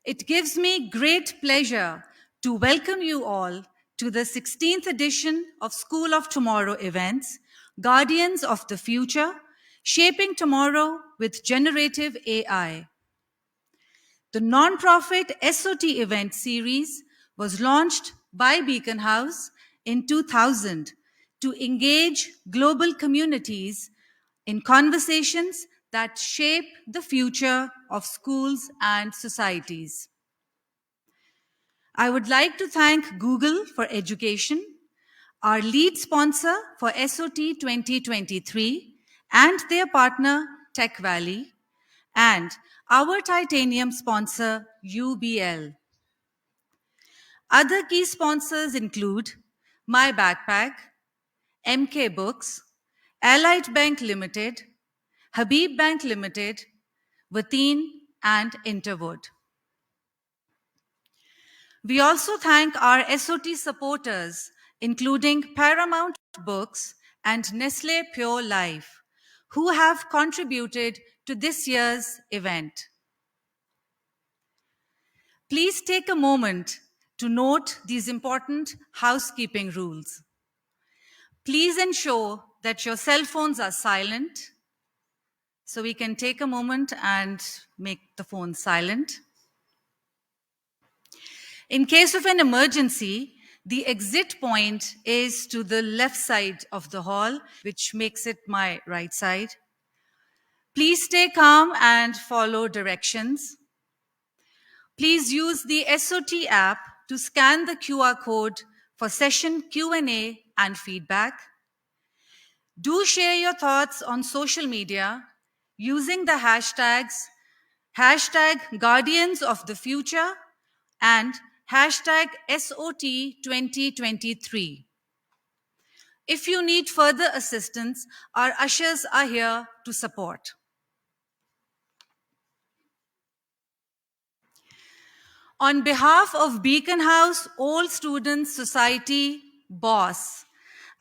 It gives me great pleasure to welcome you all to the 16th edition of School of Tomorrow events, Guardians of the Future, Shaping Tomorrow with Generative AI. The non-profit SOT event series was launched by Beaconhouse in 2000 to engage global communities in conversations that shape the future of schools and societies. I would like to thank Google for Education, our lead sponsor for SOT 2023, and their partner Tech Valley, and our titanium sponsor UBL. Other key sponsors include My Backpack, MK Books, Allied Bank Limited, Habib Bank Limited, Wateen, and Interwood. We also thank our SOT supporters, including Paramount Books and Nestle Pure Life, who have contributed to this year's event. Please take a moment to note these important housekeeping rules. Please ensure that your cell phones are silent, so we can take a moment and make the phone silent. In case of an emergency, the exit point is to the left side of the hall, which makes it my right side. Please stay calm and follow directions. Please use the SOT app to scan the QR code for session Q&A and feedback. Do share your thoughts on social media using the hashtags #Guardians of the Future and #SOT 2023. If you need further assistance, our ushers are here to support. On behalf of Beaconhouse Old Students Society, BOSS,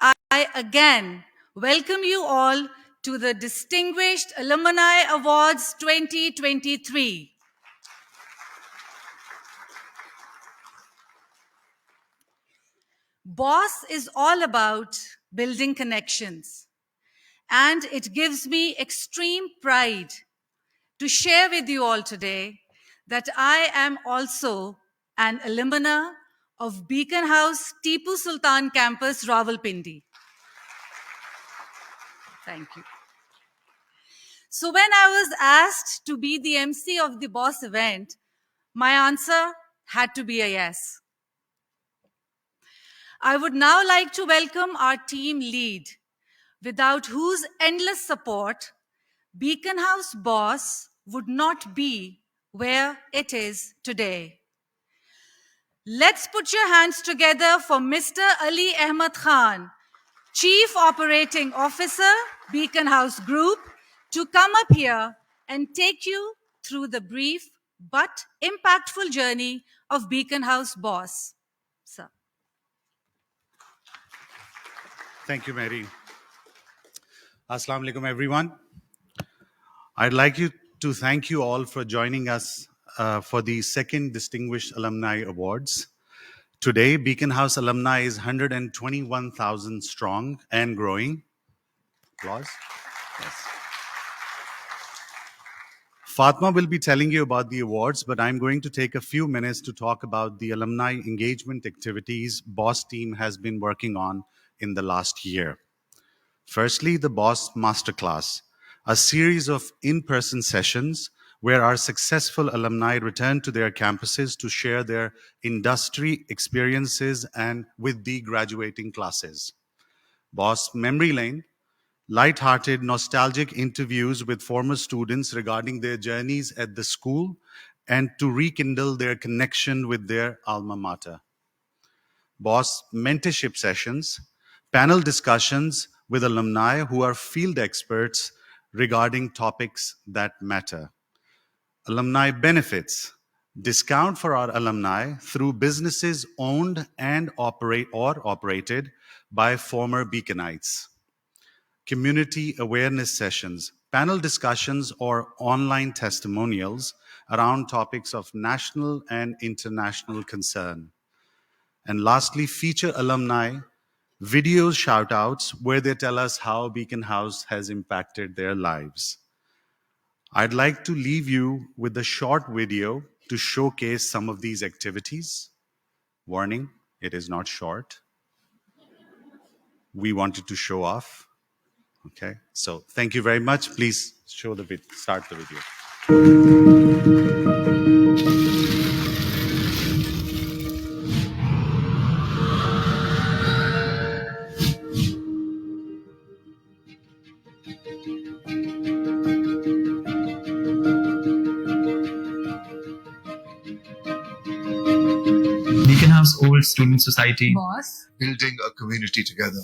I again welcome you all to the Distinguished Alumni Awards 2023. BOSS is all about building connections, and it gives me extreme pride to share with you all today that I am also an alumna of Beaconhouse Tipu Sultan campus, Rawalpindi. Thank you. So when I was asked to be the MC of the BOSS event, my answer had to be a yes. I would now like to welcome our team lead, without whose endless support, Beaconhouse BOSS would not be where it is today. Let's put your hands together for Mr. Ali Ahmad Khan, Chief Operating Officer, Beaconhouse Group, to come up here and take you through the brief but impactful journey of Beaconhouse BOSS. Sir. Thank you, Mehreen. Assalamu alaikum, everyone. I'd like to thank you all for joining us for the second Distinguished Alumni Awards. Today, Beaconhouse alumni is 121,000 strong and growing. Applause. Yes. Fatma will be telling you about the awards, but I'm going to take a few minutes to talk about the alumni engagement activities BOSS team has been working on in the last year. Firstly, the BOSS Masterclass, a series of in-person sessions where our successful alumni return to their campuses to share their industry experiences and with the graduating classes. BOSS Memory Lane, light-hearted, nostalgic interviews with former students regarding their journeys at the school and to rekindle their connection with their alma mater. BOSS Mentorship Sessions, panel discussions with alumni who are field experts regarding topics that matter. Alumni benefits, discount for our alumni through businesses owned and operated by former Beaconites. Community awareness sessions, panel discussions or online testimonials around topics of national and international concern. And lastly, feature alumni videos shout-outs where they tell us how Beaconhouse has impacted their lives. I'd like to leave you with a short video to showcase some of these activities. Warning, it is not short. We wanted to show off. Okay, so thank you very much. Please start the video. Beaconhouse Old Students Society. Boss. Building a community together.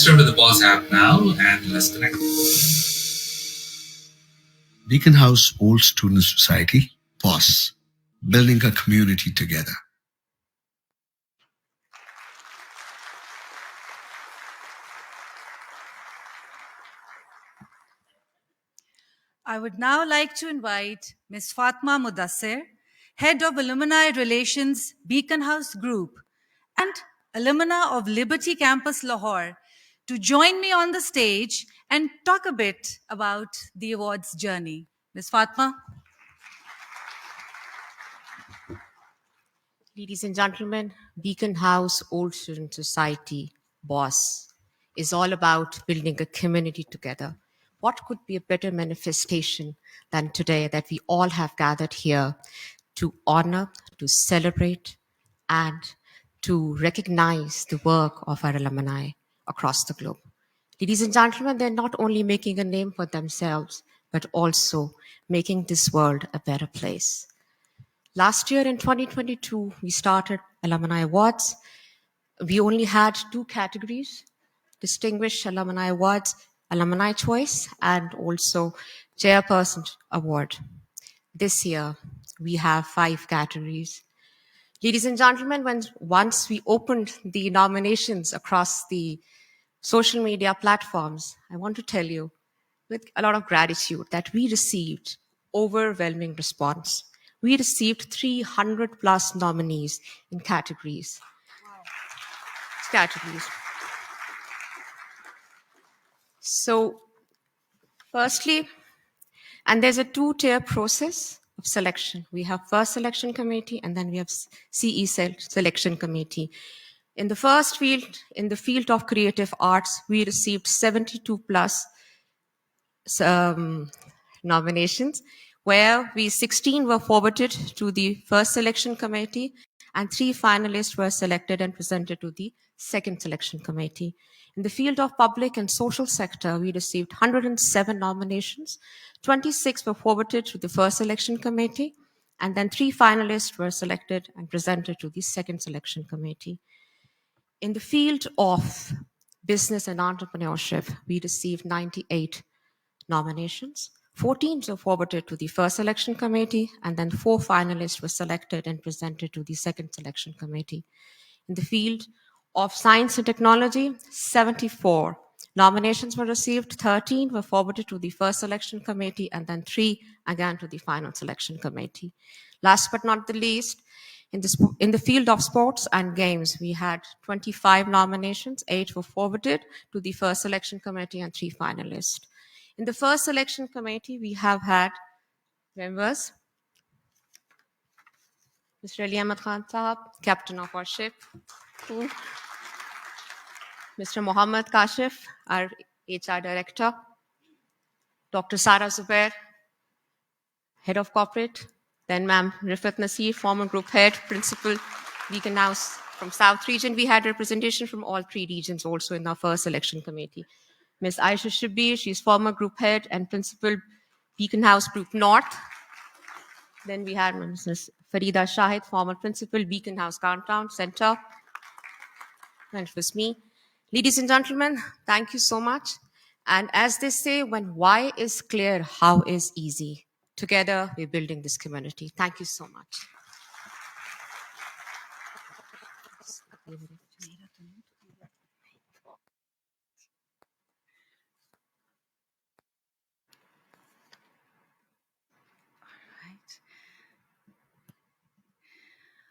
Register with the BOSS app now and let's connect. Beaconhouse Old Students Society, BOSS, building a community together. I would now like to invite Ms Fatima Mudassir, Head of Alumni Relations Beaconhouse Group and alumna of Liberty Campus Lahore, to join me on the stage and talk a bit about the awards journey. Ms. Fatma. Ladies and gentlemen, Beaconhouse Old Students Society, BOSS, is all about building a community together. What could be a better manifestation than today that we all have gathered here to honor, to celebrate, and to recognize the work of our alumni across the globe. Ladies and gentlemen, they're not only making a name for themselves, but also making this world a better place. Last year in 2022, we started Alumni Awards. We only had 2 categories: Distinguished Alumni Awards, Alumni Choice, and also Chairperson Award. This year, we have 5 categories. Ladies and gentlemen, once we opened the nominations across the social media platforms, I want to tell you with a lot of gratitude that we received overwhelming response. We received 300 plus nominees in categories. Wow. So, firstly, and there's a 2-tier process of selection. We have first selection committee, and then we have CE selection committee. In the first field, in the field of creative arts, we received 72 plus nominations, where 16 were forwarded to the first selection committee, and 3 finalists were selected and presented to the second selection committee. In the field of public and social sector, we received 107 nominations. 26 were forwarded to the first selection committee, and then 3 finalists were selected and presented to the second selection committee. In the field of business and entrepreneurship, we received 98 nominations. 14 were forwarded to the first selection committee, and then 4 finalists were selected and presented to the second selection committee. In the field of science and technology, 74 nominations were received. 13 were forwarded to the first selection committee, and then 3 again to the final selection committee. Last but not the least, in the field of sports and games, we had 25 nominations. 8 were forwarded to the first selection committee and 3 finalists. In the first selection committee, we have had members: Mr. Ali Ahmad Khan Sahab, captain of our ship; Mr. Mohammad Kashif, our HR director; Dr. Sara Zubair, head of corporate; then Ma'am Rifat Nasir, former group head, principal, Beaconhouse from South region. We had representation from all 3 regions also in our first selection committee. Ms. Aisha Shabir, she's former group head and principal, Beaconhouse Group North. Then we had Ms. Farida Shahid, former principal, Beaconhouse Downtown Center. And it was me. Ladies and gentlemen, thank you so much. And as they say, when why is clear, how is easy. Together, we're building this community. Thank you so much.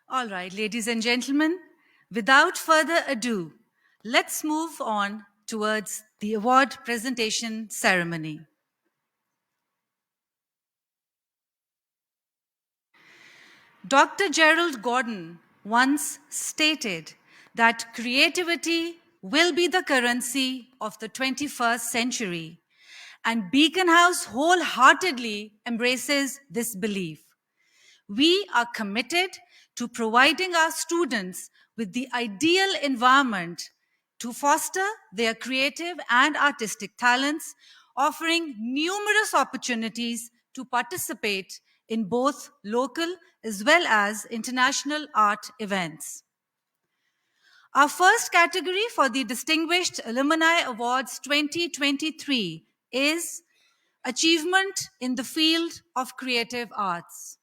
All right, ladies and gentlemen, without further ado, let's move on towards the award presentation ceremony. Dr. Gerald Gordon once stated that creativity will be the currency of the 21st century, and Beaconhouse wholeheartedly embraces this belief. We are committed to providing our students with the ideal environment to foster their creative and artistic talents, offering numerous opportunities to participate in both local as well as international art events. Our first category for the Distinguished Alumni Awards 2023 is Achievement in the Field of Creative Arts.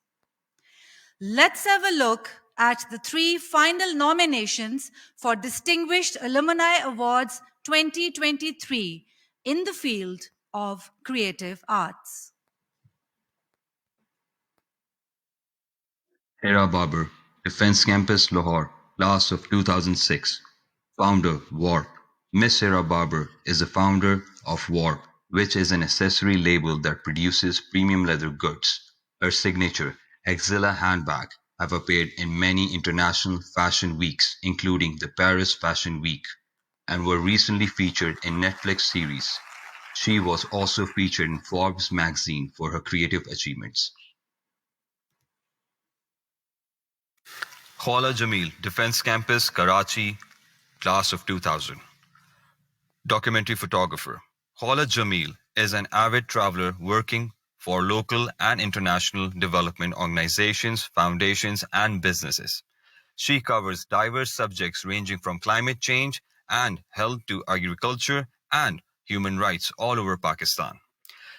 Let's have a look at the 3 final nominations for Distinguished Alumni Awards 2023 in the field of creative arts. Hera Babar, Defence Campus, Lahore, class of 2006. Founder, Warp. Miss Hera Babar is the founder of Warp, which is an accessory label that produces premium leather goods. Her signature, Exilla handbag, have appeared in many international fashion weeks, including the Paris Fashion Week, and were recently featured in Netflix series. She was also featured in Forbes magazine for her creative achievements. Khaula Jamil, Defence Campus, Karachi, class of 2000. Documentary photographer. Khaula Jamil is an avid traveler working for local and international development organizations, foundations, and businesses. She covers diverse subjects ranging from climate change and health to agriculture and human rights all over Pakistan.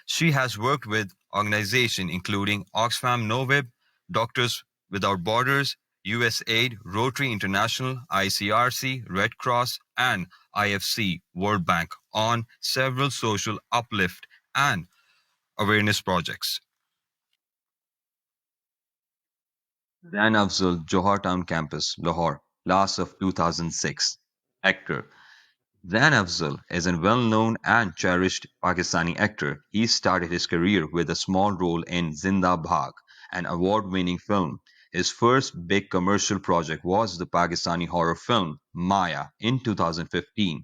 She has worked with organizations including Oxfam Novib, Doctors Without Borders, USAID, Rotary International, ICRC, Red Cross, and IFC World Bank on several social uplift and awareness projects. Zan Afzal, Johar Town Campus, Lahore, class of 2006. Actor. Zan Afzal is a well-known and cherished Pakistani actor. He started his career with a small role in Zinda Bhag, an award-winning film. His first big commercial project was the Pakistani horror film Maya in 2015.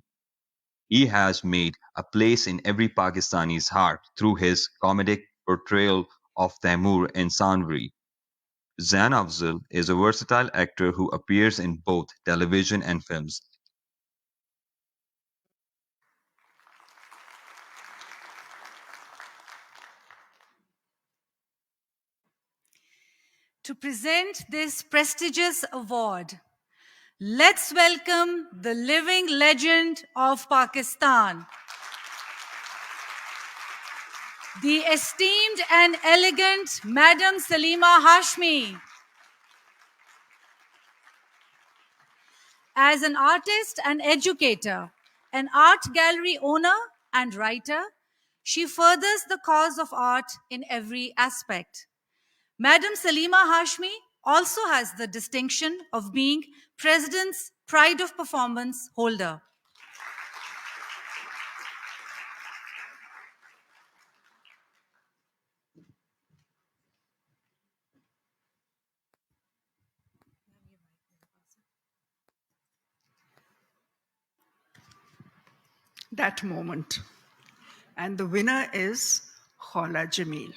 He has made a place in every Pakistani's heart through his comedic portrayal of Taimur in Sanvari. Zan Afzal is a versatile actor who appears in both television and films. To present this prestigious award, let's welcome the living legend of Pakistan, the esteemed and elegant Madam Salima Hashmi. As an artist and educator, an art gallery owner and writer, she furthers the cause of art in every aspect. Madam Salima Hashmi also has the distinction of being President's Pride of Performance holder. That moment. And the winner is Khaula Jamil.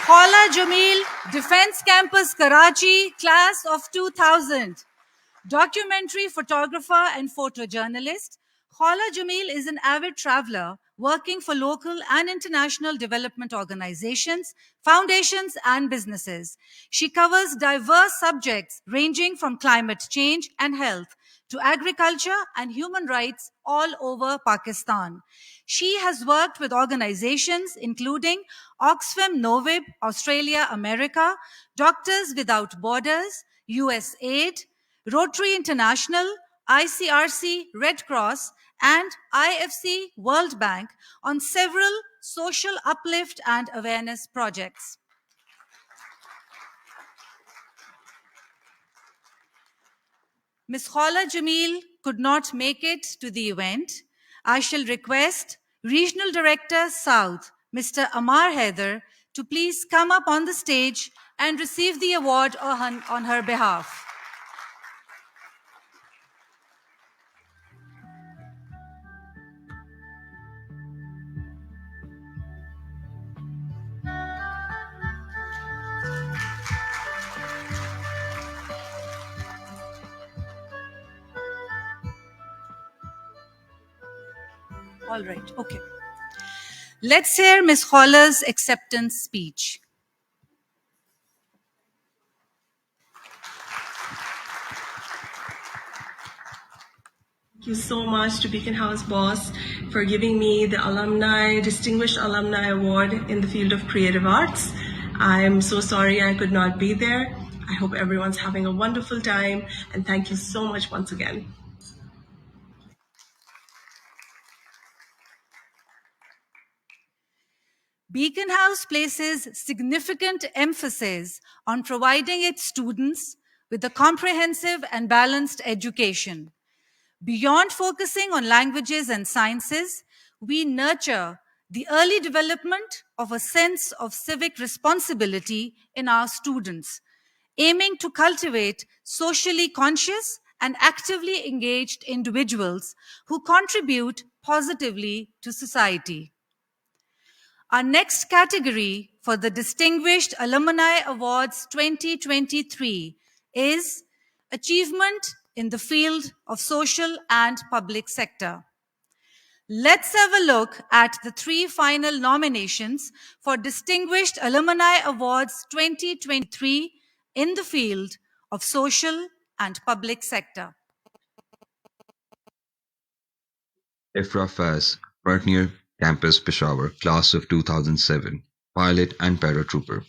Khaula Jamil, Defence Campus, Karachi, class of 2000. Documentary photographer and photojournalist, Khaula Jamil is an avid traveler working for local and international development organizations, foundations, and businesses. She covers diverse subjects ranging from climate change and health to agriculture and human rights all over Pakistan. She has worked with organizations including Oxfam Novib, Australia, America, Doctors Without Borders, USAID, Rotary International, ICRC, Red Cross, and IFC World Bank on several social uplift and awareness projects. Ms. Khaula Jamil could not make it to the event. I shall request Regional Director South, Mr. Amar Haider, to please come up on the stage and receive the award on her behalf. All right, okay. Let's hear Ms. Khaula's acceptance speech. Thank you so much to Beaconhouse BOSS for giving me the Distinguished Alumni Award in the field of creative arts. I'm so sorry I could not be there. I hope everyone's having a wonderful time, and thank you so much once again. Beaconhouse places significant emphasis on providing its students with a comprehensive and balanced education. Beyond focusing on languages and sciences, we nurture the early development of a sense of civic responsibility in our students, aiming to cultivate socially conscious and actively engaged individuals who contribute positively to society. Our next category for the Distinguished Alumni Awards 2023 is Achievement in the Field of Social and Public Sector. Let's have a look at the 3 final nominations for Distinguished Alumni Awards 2023 in the field of social and public sector. Ifra Faz, Partner Campus Peshawar, Class of 2007, Pilot and Paratrooper.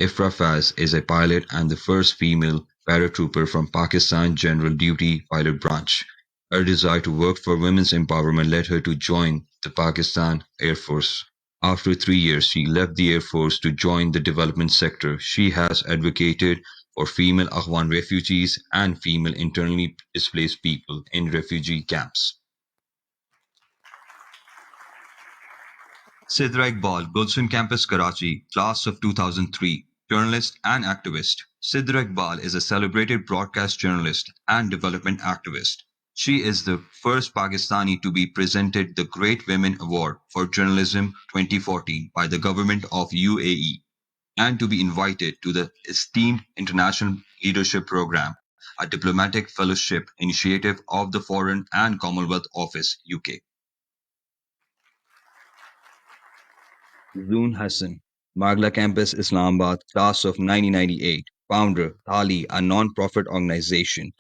Ifra Faz is a pilot and the first female paratrooper from Pakistan General Duty Pilot Branch. Her desire to work for women's empowerment led her to join the Pakistan Air Force. After 3 years, she left the Air Force to join the development sector. She has advocated for female Afghan refugees and female internally displaced people in refugee camps. Sidra Iqbal, Gulshan Campus, Karachi, Class of 2003, journalist and activist. Sidra Iqbal is a celebrated broadcast journalist and development activist. She is the first Pakistani to be presented the Great Women Award for Journalism 2014 by the government of UAE and to be invited to the esteemed International Leadership Program, a diplomatic fellowship initiative of the Foreign and Commonwealth Office, UK. Zoon Hassan, Magla Campus, Islamabad, Class of 1998, founder, Thali, a non-profit organization.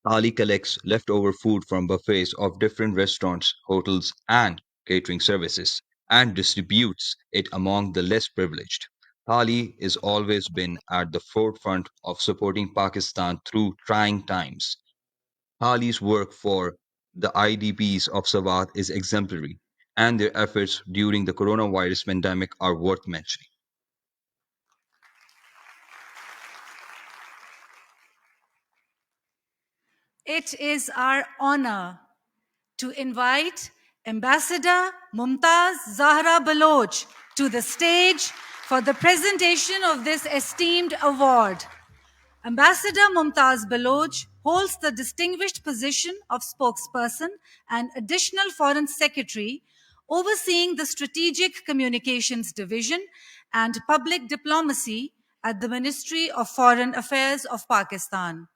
Thali collects leftover food from buffets of different restaurants, hotels, and catering services, and distributes it among the less privileged. Thali has always been at the forefront of supporting Pakistan through trying times. Thali's work for the IDPs of Swat is exemplary, and their efforts during the coronavirus pandemic are worth mentioning. It is our honor to invite Ambassador Mumtaz Zahra Baloch to the stage for the presentation of this esteemed award. Ambassador Mumtaz Baloch holds the distinguished position of spokesperson and additional foreign secretary overseeing the Strategic Communications Division and Public Diplomacy at the Ministry of Foreign Affairs of Pakistan.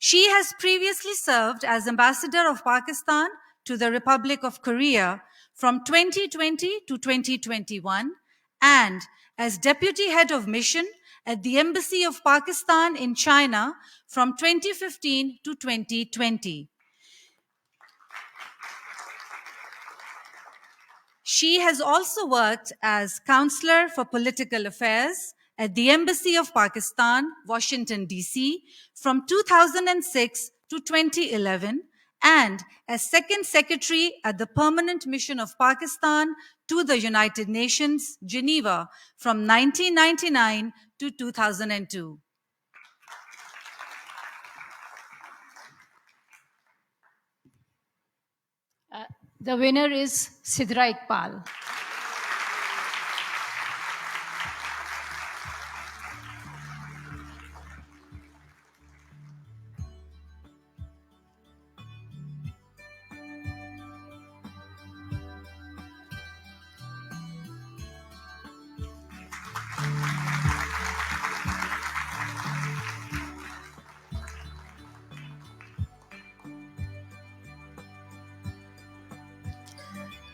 She has previously served as Ambassador of Pakistan to the Republic of Korea from 2020 to 2021 and as Deputy Head of Mission at the Embassy of Pakistan in China from 2015 to 2020. She has also worked as Counselor for Political Affairs at the Embassy of Pakistan, Washington, D.C. from 2006 to 2011 and as Second Secretary at the Permanent Mission of Pakistan to the United Nations, Geneva from 1999 to 2002. The winner is Sidra Iqbal.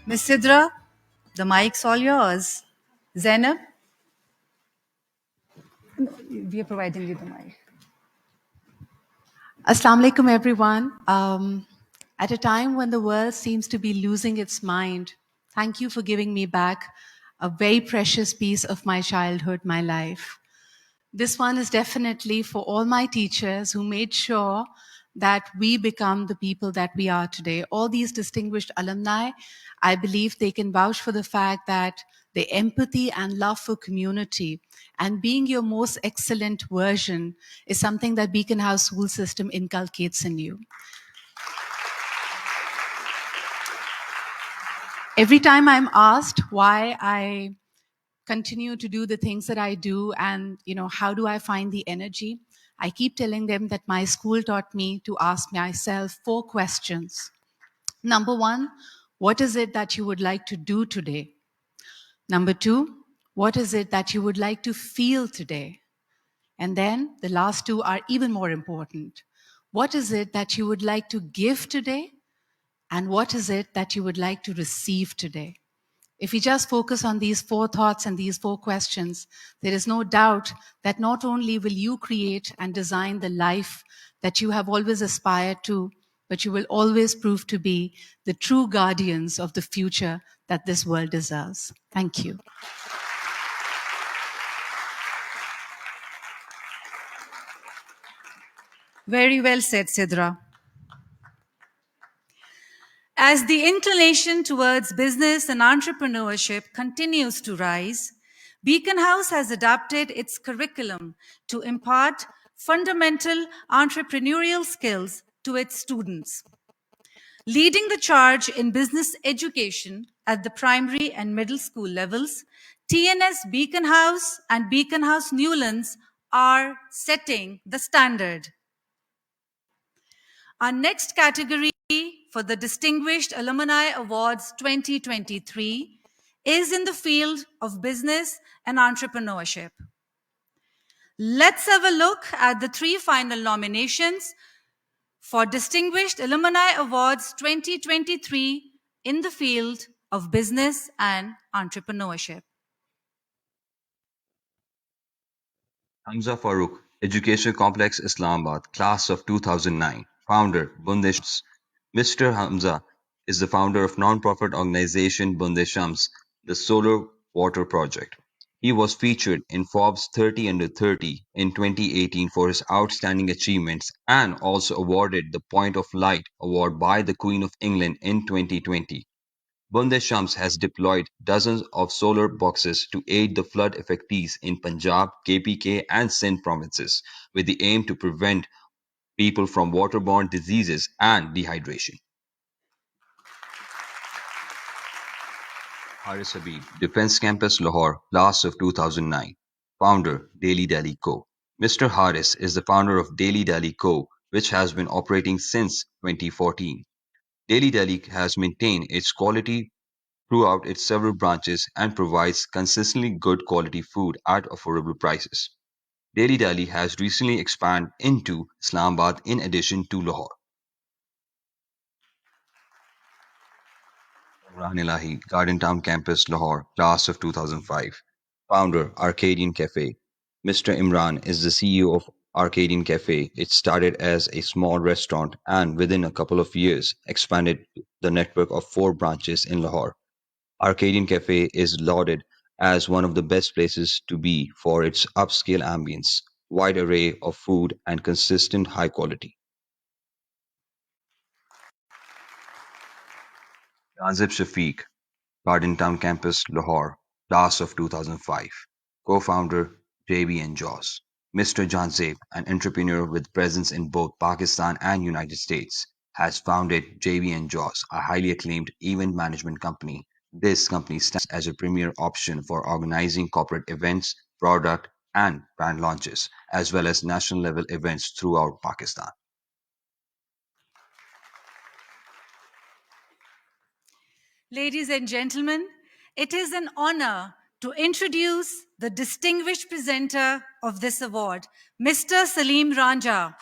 Ms. Sidra, the mic's all yours. Zainab? No, we are providing you the mic. Assalamu alaikum, everyone. At a time when the world seems to be losing its mind, thank you for giving me back a very precious piece of my childhood, my life. This one is definitely for all my teachers who made sure that we become the people that we are today. All these distinguished alumni, I believe they can vouch for the fact that the empathy and love for community and being your most excellent version is something that Beaconhouse school system inculcates in you. Every time I'm asked why I continue to do the things that I do and, how do I find the energy? I keep telling them that my school taught me to ask myself 4 questions. Number 1, what is it that you would like to do today? Number 2, what is it that you would like to feel today? And then the last 2 are even more important. What is it that you would like to give today? And what is it that you would like to receive today? If we just focus on these 4 thoughts and these 4 questions, there is no doubt that not only will you create and design the life that you have always aspired to, but you will always prove to be the true guardians of the future that this world deserves. Thank you. Very well said, Sidra. As the inclination towards business and entrepreneurship continues to rise, Beaconhouse has adapted its curriculum to impart fundamental entrepreneurial skills to its students. Leading the charge in business education at the primary and middle school levels, TNS Beaconhouse and Beaconhouse Newlands are setting the standard. Our next category for the Distinguished Alumni Awards 2023 is in the field of business and entrepreneurship. Let's have a look at the 3 final nominations for Distinguished Alumni Awards 2023 in the field of business and entrepreneurship. Hamza Farrukh, Education Complex Islamabad, Class of 2009, Founder, Bunde. Mr. Hamza is the founder of non-profit organization Bunde Shams, the Solar Water Project. He was featured in Forbes 30 Under 30 in 2018 for his outstanding achievements and also awarded the Point of Light Award by the Queen of England in 2020. Bunde Shams has deployed dozens of solar boxes to aid the flood affectees in Punjab, KPK and Sindh provinces, with the aim to prevent people from waterborne diseases and dehydration. Haris Habib, Defence Campus Lahore, Class of 2009, Founder, Daily Delhi Co. Mr. Haris is the founder of Daily Delhi Co., which has been operating since 2014. Daily Delhi has maintained its quality throughout its several branches and provides consistently good quality food at affordable prices. Daily Delhi has recently expanded into Islamabad in addition to Lahore. Imran Ilahi, Garden Town Campus, Lahore, Class of 2005. Founder, Arcadian Cafe. Mr. Imran is the CEO of Arcadian Cafe. It started as a small restaurant and within a couple of years expanded the network of 4 branches in Lahore. Arcadian Cafe is lauded as one of the best places to be for its upscale ambience, wide array of food and consistent high quality. Nazib Shafiq, Garden Town Campus, Lahore, Class of 2005. Co-founder, JB & Jaws. Mr. Janzeb, an entrepreneur with presence in both Pakistan and United States, has founded JB & Jaws, a highly acclaimed event management company. This company stands as a premier option for organizing corporate events, product, and brand launches, as well as national-level events throughout Pakistan. Ladies and gentlemen, it is an honor to introduce the distinguished presenter of this award, Mr. Salim Ranja.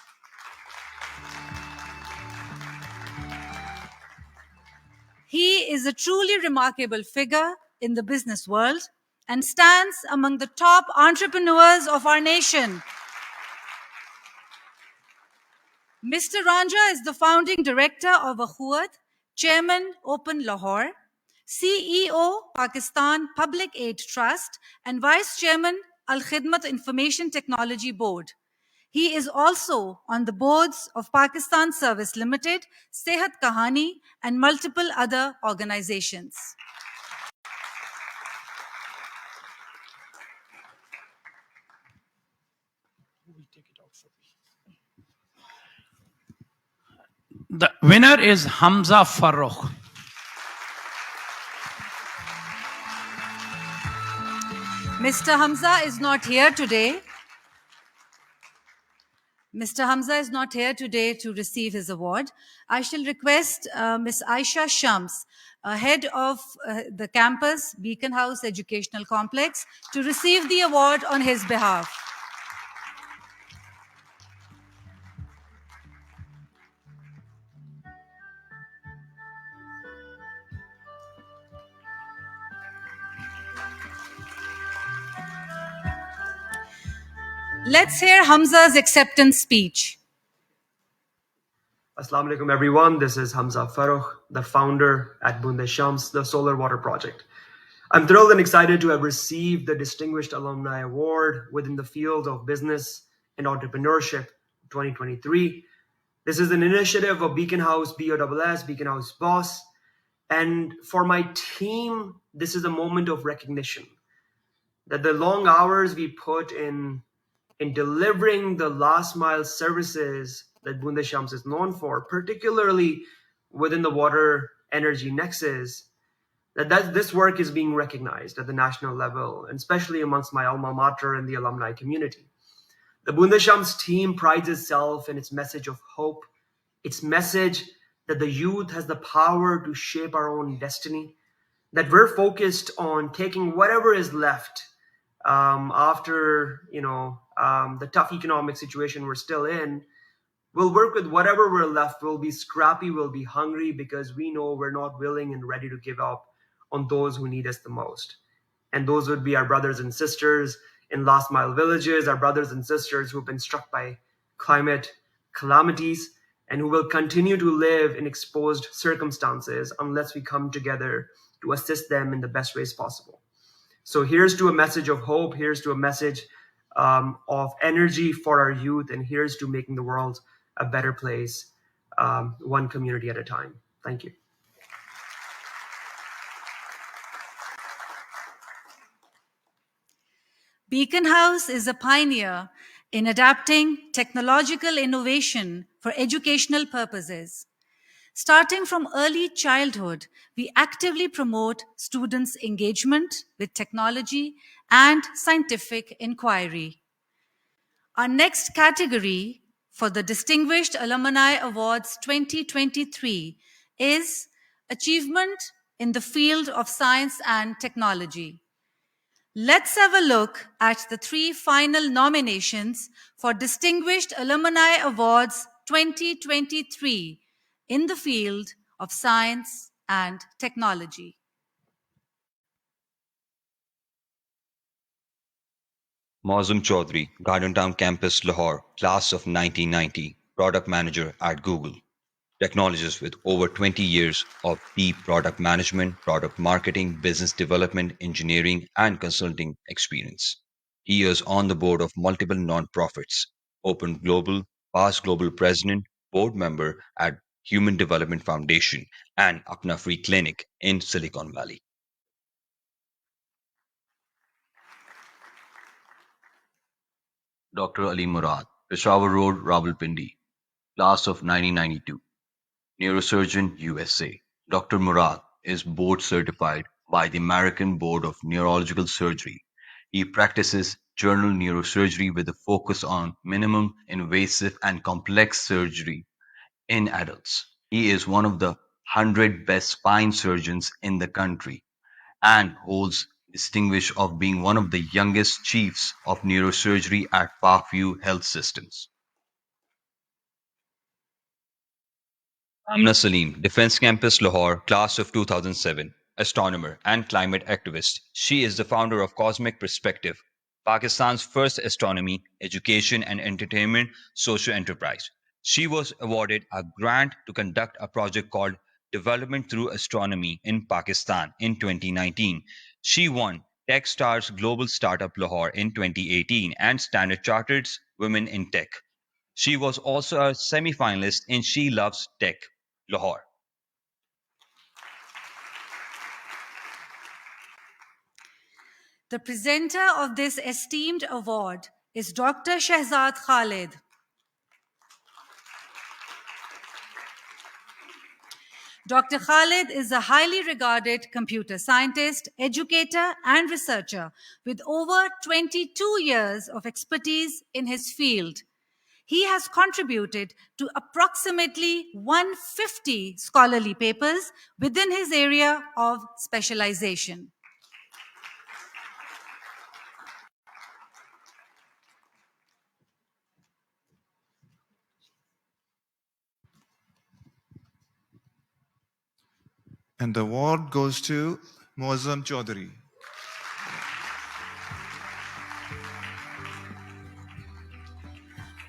He is a truly remarkable figure in the business world and stands among the top entrepreneurs of our nation. Mr. Ranja is the founding director of Akhuat, Chairman Open Lahore, CEO Pakistan Public Aid Trust, and Vice Chairman Al Khidmat Information Technology Board. He is also on the boards of Pakistan Service Limited, Sehat Kahani, and multiple other organizations. The winner is Hamza Farrukh. Mr. Hamza is not here today. Mr. Hamza is not here today to receive his award. I shall request Ms. Aisha Shams, head of the campus Beaconhouse Educational Complex, to receive the award on his behalf. Let's hear Hamza's acceptance speech. Assalamu alaikum everyone, this is Hamza Farrukh, the founder at Bunde Shams, the Solar Water Project. I'm thrilled and excited to have received the Distinguished Alumni Award within the field of business and entrepreneurship 2023. This is an initiative of Beaconhouse BOSS, Beaconhouse BOSS, and for my team, this is a moment of recognition that the long hours we put in delivering the last mile services that Bunde Shams is known for, particularly within the water energy nexus, that this work is being recognized at the national level, and especially amongst my alma mater and the alumni community. The Bunde Shams team prides itself in its message of hope, its message that the youth has the power to shape our own destiny, that we're focused on taking whatever is left after the tough economic situation we're still in. We'll work with whatever we're left. We'll be scrappy, we'll be hungry, because we know we're not willing and ready to give up on those who need us the most. And those would be our brothers and sisters in last mile villages, our brothers and sisters who've been struck by climate calamities and who will continue to live in exposed circumstances unless we come together to assist them in the best ways possible. So here's to a message of hope, here's to a message of energy for our youth, and here's to making the world a better place, one community at a time. Thank you. Beaconhouse is a pioneer in adapting technological innovation for educational purposes. Starting from early childhood, we actively promote students' engagement with technology and scientific inquiry. Our next category for the Distinguished Alumni Awards 2023 is Achievement in the Field of Science and Technology. Let's have a look at the 3 final nominations for Distinguished Alumni Awards 2023 in the field of science and technology. Mausam Chaudhary, Garden Town Campus, Lahore, class of 1990, product manager at Google. Technologist with over 20 years of deep product management, product marketing, business development, engineering, and consulting experience. He is on the board of multiple non-profits, Open Global, past global president, board member at Human Development Foundation, and Apna Free Clinic in Silicon Valley. Dr. Ali Murad, Peshawar Road, Rawalpindi, class of 1992. Neurosurgeon, USA. Dr. Murad is board certified by the American Board of Neurological Surgery. He practices general neurosurgery with a focus on minimum invasive and complex surgery in adults. He is one of the 100 best spine surgeons in the country and holds distinguished of being one of the youngest chiefs of neurosurgery at Parkview Health Systems. Amna Salim, Defense Campus, Lahore, class of 2007, astronomer and climate activist. She is the founder of Cosmic Perspective, Pakistan's first astronomy, education and entertainment social enterprise. She was awarded a grant to conduct a project called Development Through Astronomy in Pakistan in 2019. She won TechStars Global Startup Lahore in 2018 and Standard Chartered's Women in Tech. She was also a semi-finalist in She Loves Tech, Lahore. The presenter of this esteemed award is Dr. Shehzad Khalid. Dr. Khalid is a highly regarded computer scientist, educator, and researcher with over 22 years of expertise in his field. He has contributed to approximately 150 scholarly papers within his area of specialization. And the award goes to Muazzam Chaudhary.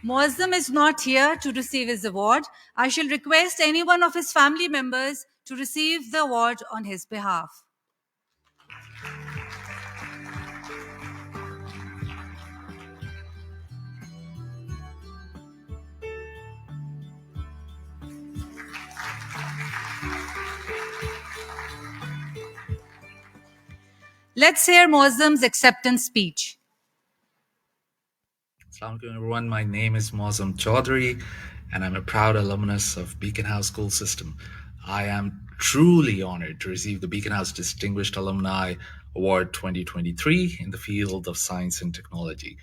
Muazzam is not here to receive his award. I shall request any one of his family members to receive the award on his behalf. Let's hear Muazzam's acceptance speech. Assalamu alaikum everyone, my name is Muazzam Chaudhary and I'm a proud alumnus of Beaconhouse School System. I am truly honored to receive the Beaconhouse Distinguished Alumni Award 2023 in the field of science and technology.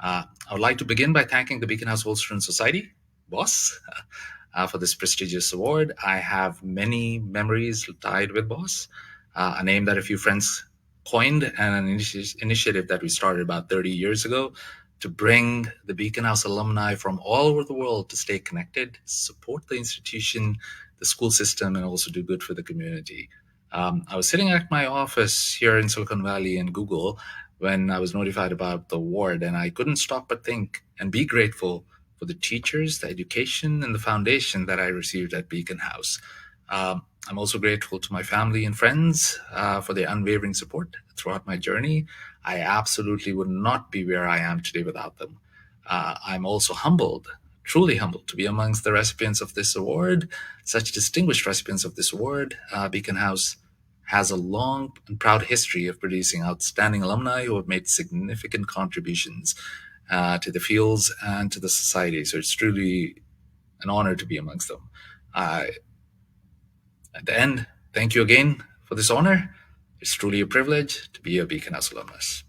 I would like to begin by thanking the Beaconhouse Old Students Society, BOSS, for this prestigious award. I have many memories tied with BOSS, a name that a few friends coined and an initiative that we started about 30 years ago to bring the Beaconhouse alumni from all over the world to stay connected, support the institution, the school system, and also do good for the community. I was sitting at my office here in Silicon Valley in Google when I was notified about the award, and I couldn't stop but think and be grateful for the teachers, the education, and the foundation that I received at Beaconhouse. I'm also grateful to my family and friends for their unwavering support throughout my journey. I absolutely would not be where I am today without them. I'm also humbled, truly humbled, to be amongst the recipients of this award, such distinguished recipients of this award. Beaconhouse has a long and proud history of producing outstanding alumni who have made significant contributions to the fields and to the society. So it's truly an honor to be amongst them. At the end, thank you again for this honor. It's truly a privilege to be a Beaconhouse alumnus.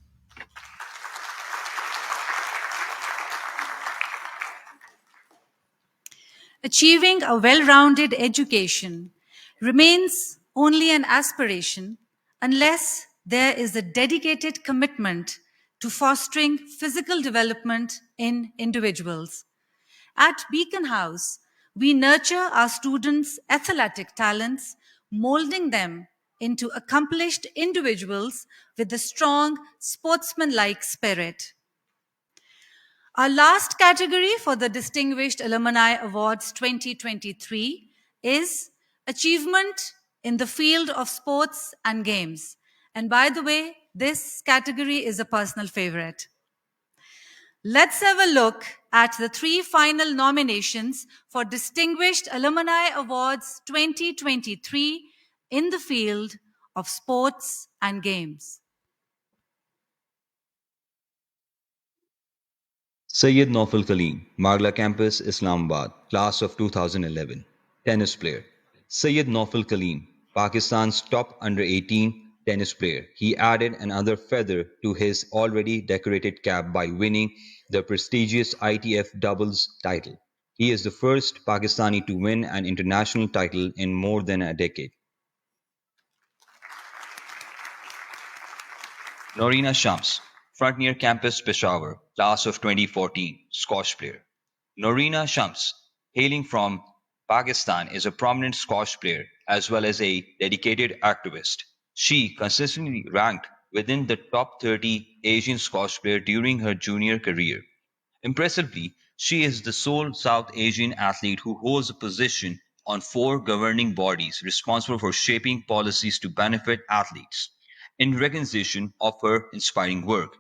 Achieving a well-rounded education remains only an aspiration unless there is a dedicated commitment to fostering physical development in individuals. At Beaconhouse, we nurture our students' athletic talents, molding them into accomplished individuals with a strong sportsmanlike spirit. Our last category for the Distinguished Alumni Awards 2023 is Achievement in the Field of Sports and Games. And by the way, this category is a personal favorite. Let's have a look at the 3 final nominations for Distinguished Alumni Awards 2023 in the field of sports and games. Sayyid Naufal Kaleem, Magla Campus, Islamabad, class of 2011, tennis player. Sayyid Naufal Kaleem, Pakistan's top under-18 tennis player. He added another feather to his already decorated cap by winning the prestigious ITF doubles title. He is the first Pakistani to win an international title in more than a decade. Norina Shams, Frontier Campus, Peshawar, class of 2014, squash player. Norina Shams, hailing from Pakistan, is a prominent squash player as well as a dedicated activist. She consistently ranked within the top 30 Asian squash player during her junior career. Impressively, She is the sole South Asian athlete who holds a position on 4 governing bodies responsible for shaping policies to benefit athletes. In recognition of her inspiring work,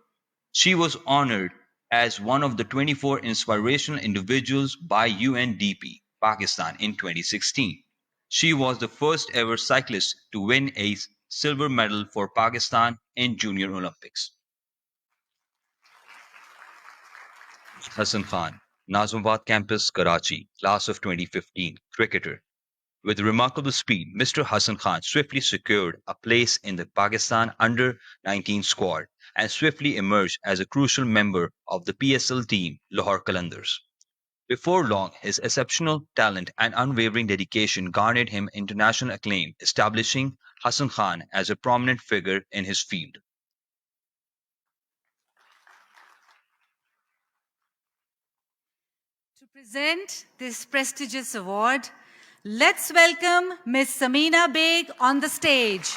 she was honored as one of the 24 inspirational individuals by UNDP Pakistan in 2016. She was the first ever cyclist to win a silver medal for Pakistan in Junior Olympics. Hassan Khan, Nazimabad campus, Karachi, class of 2015, cricketer. With remarkable speed, Mr. Hassan Khan swiftly secured a place in the Pakistan under-19 squad and swiftly emerged as a crucial member of the PSL team Lahore Qalandars. Before long, his exceptional talent and unwavering dedication garnered him international acclaim, establishing Hassan Khan as a prominent figure in his field. To present this prestigious award, let's welcome Ms. Samina Beg on the stage.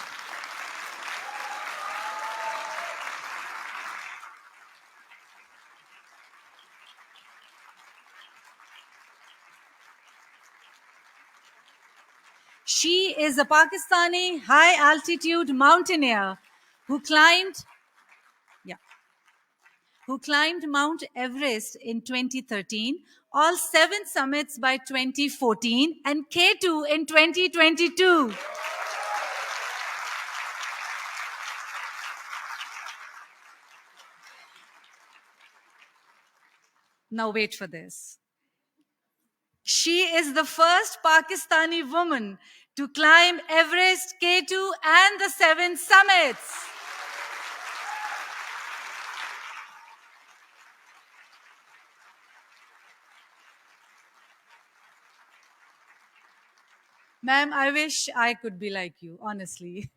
She is a Pakistani high-altitude mountaineer who climbed Mount Everest in 2013, all 7 summits by 2014, and K2 in 2022. Now wait for this. She is the first Pakistani woman to climb Everest, K2, and the 7 summits. Ma'am, I wish I could be like you, honestly.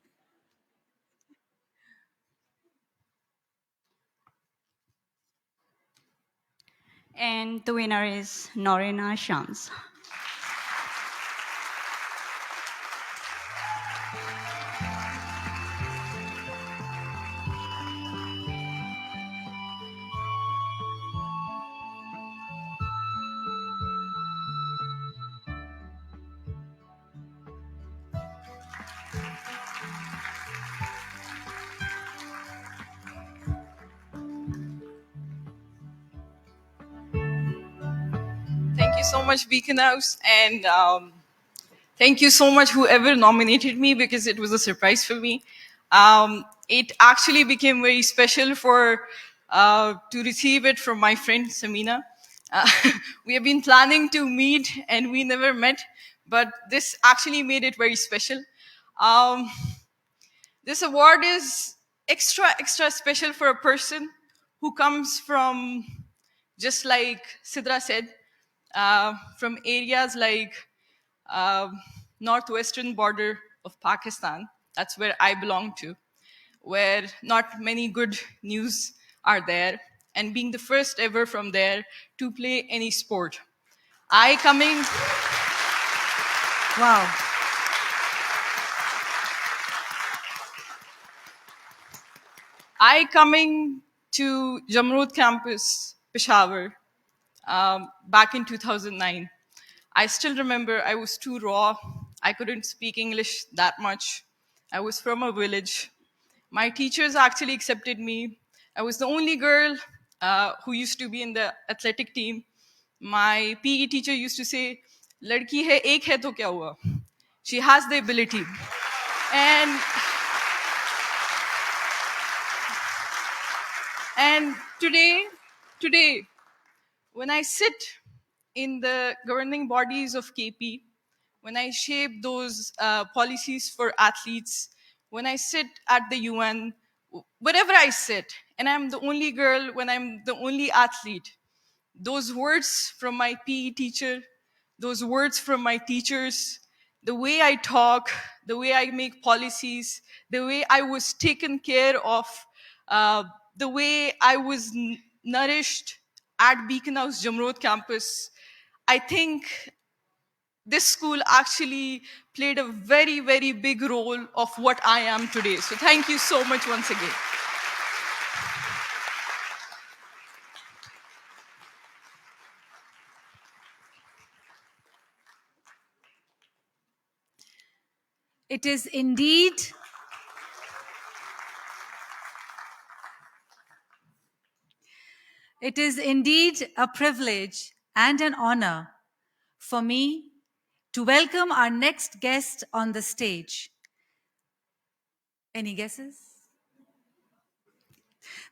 And the winner is Norina Shams. Thank you so much, Beaconhouse, and thank you so much whoever nominated me, because it was a surprise for me. It actually became very special to receive it from my friend Samina. We have been planning to meet and we never met, but this actually made it very special. This award is extra special for a person who comes from, just like Sidra said, from areas like northwestern border of Pakistan. That's where I belong to, where not many good news are there, and being the first ever from there to play any sport. Wow. I coming to Jamrood campus, Peshawar, back in 2009. I still remember I was too raw. I couldn't speak English that much. I was from a village. My teachers actually accepted me. I was the only girl who used to be in the athletic team. My PE teacher used to say, "Ladki hai, ek hai to kya hua?" She has the ability. And today, when I sit in the governing bodies of KP, when I shape those policies for athletes, when I sit at the UN, wherever I sit, and I'm the only girl, when I'm the only athlete, those words from my PE teacher, those words from my teachers, the way I talk, the way I make policies, the way I was taken care of, the way I was nourished at Beaconhouse Jamrood campus, I think this school actually played a very big role of what I am today. So thank you so much once again. It is indeed a privilege and an honor for me to welcome our next guest on the stage. Any guesses?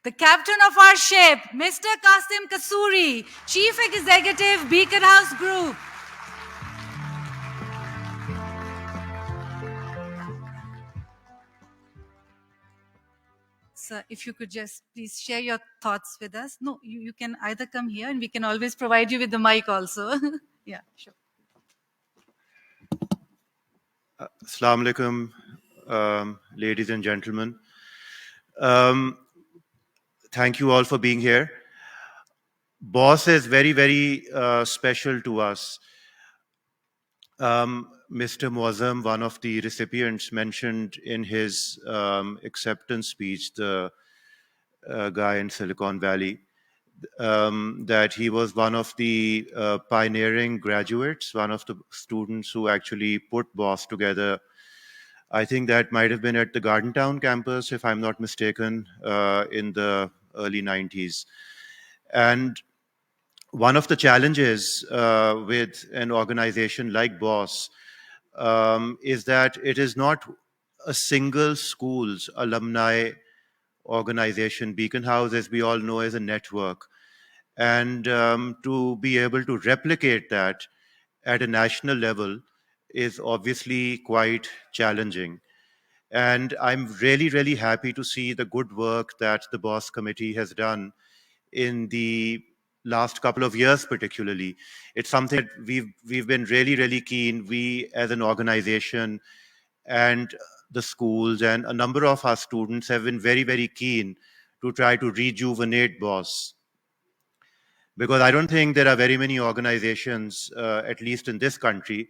The captain of our ship, Mr. Qasim Kasuri, Chief Executive, Beaconhouse Group. Sir, if you could just please share your thoughts with us. No, you can either come here and we can always provide you with the mic also. Yeah, sure. Assalamu alaikum, ladies and gentlemen. Thank you all for being here. BOSS is very, very special to us. Mr. Muazzam, one of the recipients, mentioned in his acceptance speech, the guy in Silicon Valley, that he was one of the pioneering graduates, one of the students who actually put BOSS together. I think that might have been at the Gardentown campus, if I'm not mistaken, in the early 90s. And one of the challenges with an organization like BOSS is that it is not a single school's alumni organization. Beaconhouse, as we all know, is a network. And to be able to replicate that at a national level is obviously quite challenging. And I'm really, really happy to see the good work that the BOSS committee has done in the last couple of years particularly. It's something that we've been really, really keen, we as an organization and the schools and a number of our students have been very, very keen to try to rejuvenate BOSS. Because I don't think there are very many organizations, at least in this country,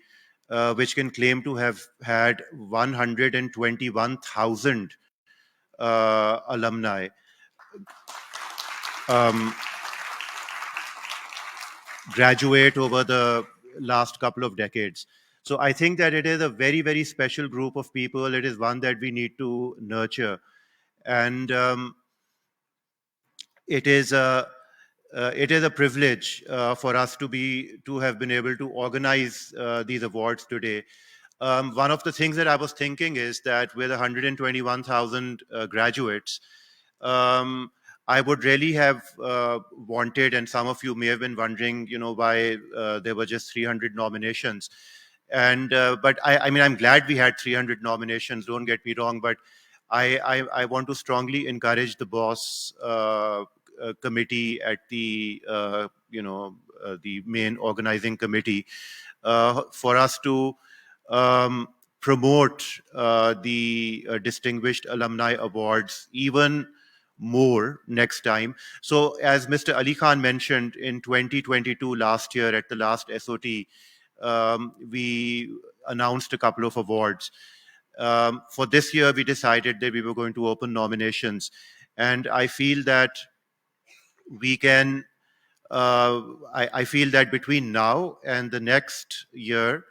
which can claim to have had 121,000 alumni graduate over the last couple of decades. So I think that it is a very, very special group of people. It is one that we need to nurture. And it is a privilege for us to have been able to organize these awards today. One of the things that I was thinking is that with 121,000 graduates, I would really have wanted, and some of you may have been wondering, why there were just 300 nominations. And but I mean, I'm glad we had 300 nominations. Don't get me wrong, but I want to strongly encourage the BOSS committee at the the main organizing committee for us to promote the Distinguished Alumni Awards even more next time. So as Mr. Ali Khan mentioned, in 2022 last year at the last SOT, we announced a couple of awards. For this year, we decided that we were going to open nominations. And I feel that we can, I feel that between now and the next year,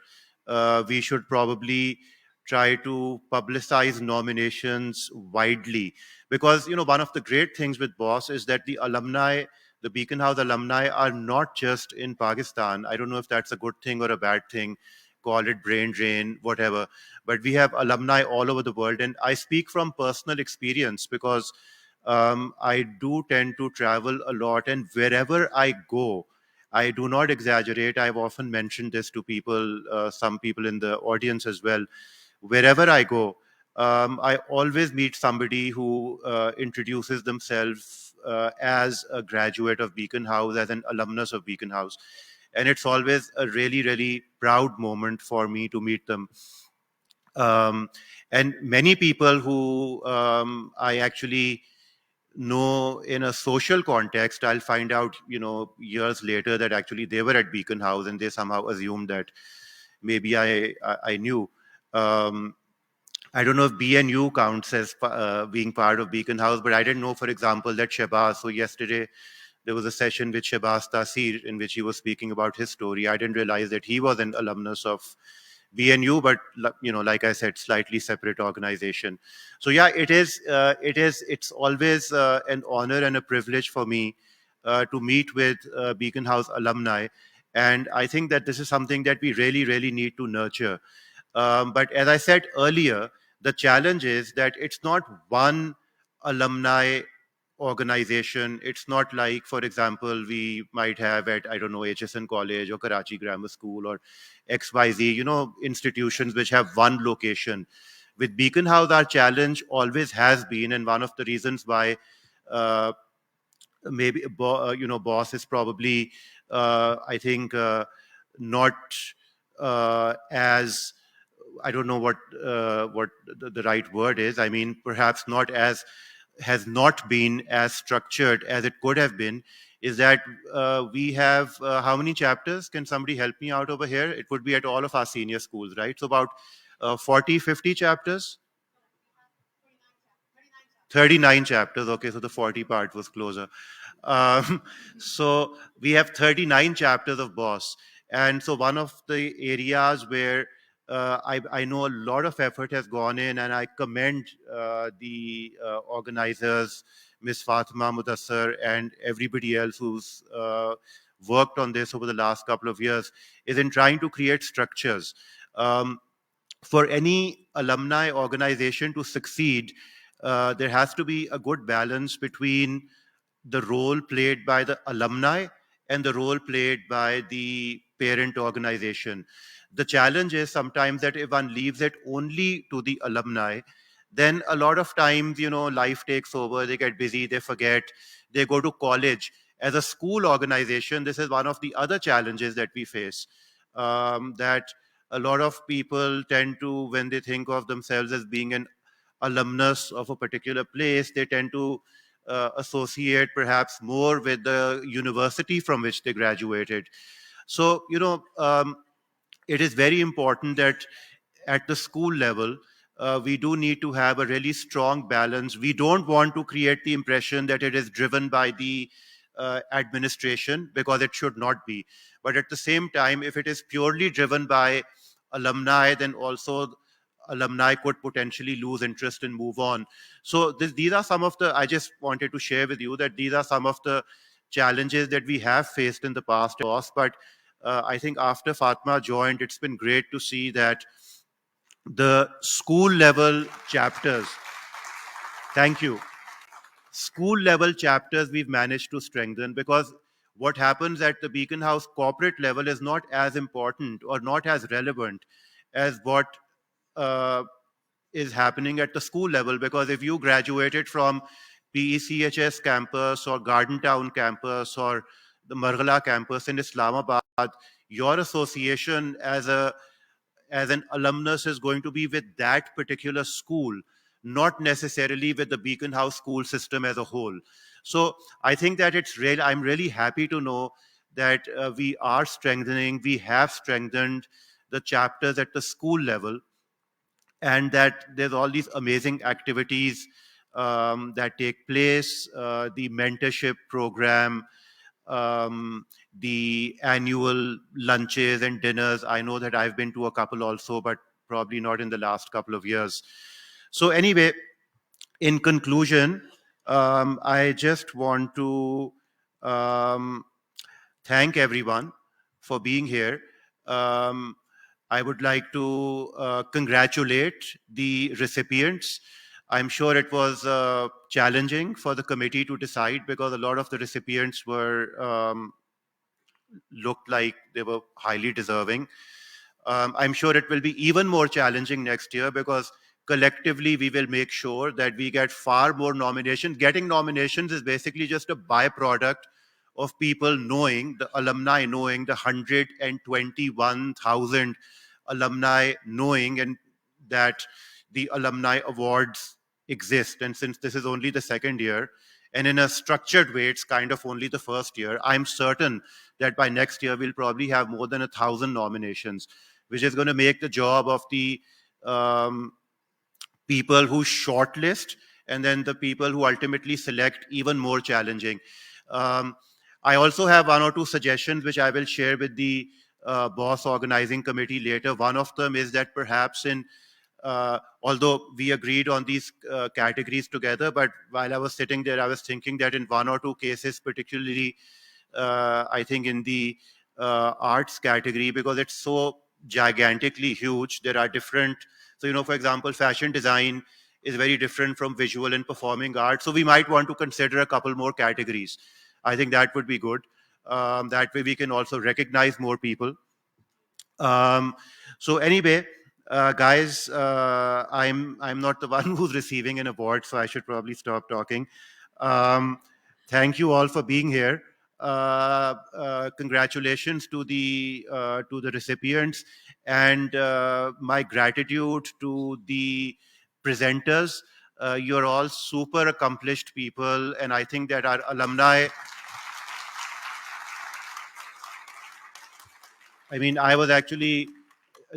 we should probably try to publicize nominations widely. Because, one of the great things with BOSS is that the alumni, the Beaconhouse alumni are not just in Pakistan. I don't know if that's a good thing or a bad thing. Call it brain drain, whatever. But we have alumni all over the world. And I speak from personal experience because I do tend to travel a lot. And wherever I go, I do not exaggerate. I've often mentioned this to people, some people in the audience as well. Wherever I go, I always meet somebody who introduces themselves as a graduate of Beaconhouse, as an alumnus of Beaconhouse. And it's always a really, really proud moment for me to meet them. And many people who I actually know in a social context, I'll find out, years later that actually they were at Beaconhouse and they somehow assumed that maybe I knew. I don't know if BNU counts as being part of Beaconhouse, but I didn't know, for example, that Shehbaz. So yesterday there was a session with Shehbaz Taseer in which he was speaking about his story. I didn't realize that he was an alumnus of BNU, but like I said, slightly separate organization. So yeah, it's always an honor and a privilege for me to meet with Beaconhouse alumni, and I think that this is something that we really, really need to nurture. But as I said earlier, the challenge is that it's not one alumni organization. It's not like, for example, we might have at, I don't know, HSN College or Karachi Grammar School or XYZ, institutions which have one location. With Beacon House, our challenge always has been, and one of the reasons why maybe BOSS is probably I think not as, I don't know what the right word is. I mean, perhaps not as, has not been as structured as it could have been, is that we have how many chapters? Can somebody help me out over here? It would be at all of our senior schools, right? So about 40, 50 chapters? 39 chapters. Okay, so the 40 part was closer. So we have 39 chapters of BOSS. And so one of the areas where I know a lot of effort has gone in, and I commend the organizers, Ms Fatima Mudassir, and everybody else who's worked on this over the last couple of years, is in trying to create structures. For any alumni organization to succeed, there has to be a good balance between the role played by the alumni and the role played by the parent organization. The challenge is sometimes that if one leaves it only to the alumni, then a lot of times, life takes over, they get busy, they forget, they go to college. As a school organization, this is one of the other challenges that we face, that a lot of people tend to, when they think of themselves as being an alumnus of a particular place, they tend to associate perhaps more with the university from which they graduated. So, it is very important that at the school level, we do need to have a really strong balance. We don't want to create the impression that it is driven by the administration, because it should not be. But at the same time, if it is purely driven by alumni, then also alumni could potentially lose interest and move on. So these are some of the, I just wanted to share with you that these are some of the challenges that we have faced in the past. But I think after Fatma joined, it's been great to see that the school level chapters, thank you, school level chapters we've managed to strengthen, because what happens at the Beaconhouse corporate level is not as important or not as relevant as what is happening at the school level. Because if you graduated from PECHS campus or Garden Town campus or the Margala campus in Islamabad, your association as an alumnus is going to be with that particular school, not necessarily with the Beaconhouse school system as a whole. So I think that I'm really happy to know that we are strengthening, we have strengthened the chapters at the school level, and that there's all these amazing activities that take place, the mentorship program, the annual lunches and dinners. I know that I've been to a couple also, but probably not in the last couple of years. So anyway, in conclusion, I just want to thank everyone for being here. I would like to congratulate the recipients. I'm sure it was challenging for the committee to decide, because a lot of the recipients looked like they were highly deserving. I'm sure it will be even more challenging next year, because collectively we will make sure that we get far more nominations. Getting nominations is basically just a byproduct of people knowing, the alumni knowing, the 121,000 alumni knowing, and that the alumni awards exist. And since this is only the second year, and in a structured way, it's kind of only the first year, I'm certain that by next year we'll probably have more than 1,000 nominations, which is going to make the job of the people who shortlist and then the people who ultimately select even more challenging. I also have one or two suggestions which I will share with the BOSS organizing committee later. One of them is that perhaps although we agreed on these categories together, but while I was sitting there, I was thinking that in one or two cases, particularly, I think in the arts category, because it's so gigantically huge, there are different, so, for example, fashion design is very different from visual and performing arts. So we might want to consider a couple more categories. I think that would be good. That way we can also recognize more people. So anyway, guys, I'm not the one who's receiving an award, so I should probably stop talking. Thank you all for being here. Congratulations to the recipients, and my gratitude to the presenters. You're all super accomplished people, and I think that our alumni, I mean, I was actually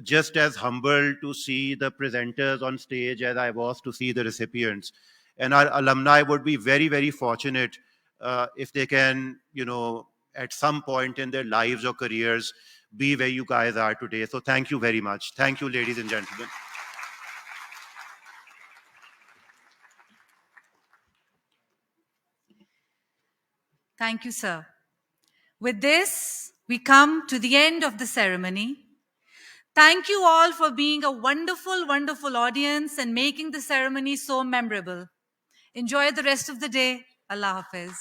just as humbled to see the presenters on stage as I was to see the recipients. And our alumni would be very, very fortunate if they can, at some point in their lives or careers, be where you guys are today. So thank you very much. Thank you, ladies and gentlemen. Thank you, sir. With this, we come to the end of the ceremony. Thank you all for being a wonderful, wonderful audience and making the ceremony so memorable. Enjoy the rest of the day. Allah Hafiz.